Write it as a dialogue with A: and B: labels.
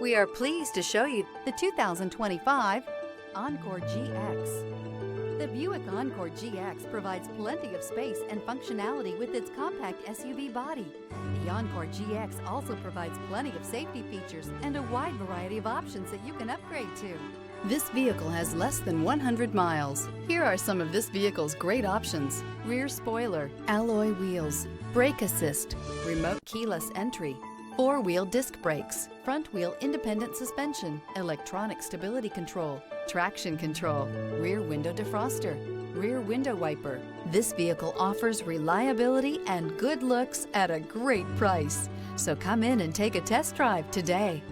A: We are pleased to show you the 2025 Encore GX. The Buick Encore GX provides plenty of space and functionality with its compact SUV body. The Encore GX also provides plenty of safety features and a wide variety of options that you can upgrade to. This vehicle has less than 100 miles. Here are some of this vehicle's great options: rear spoiler, alloy wheels, brake assist, remote keyless entry, four-wheel disc brakes, front-wheel independent suspension, electronic stability control, traction control, rear window defroster, rear window wiper. This vehicle offers reliability and good looks at a great price. So come in and take a test drive today.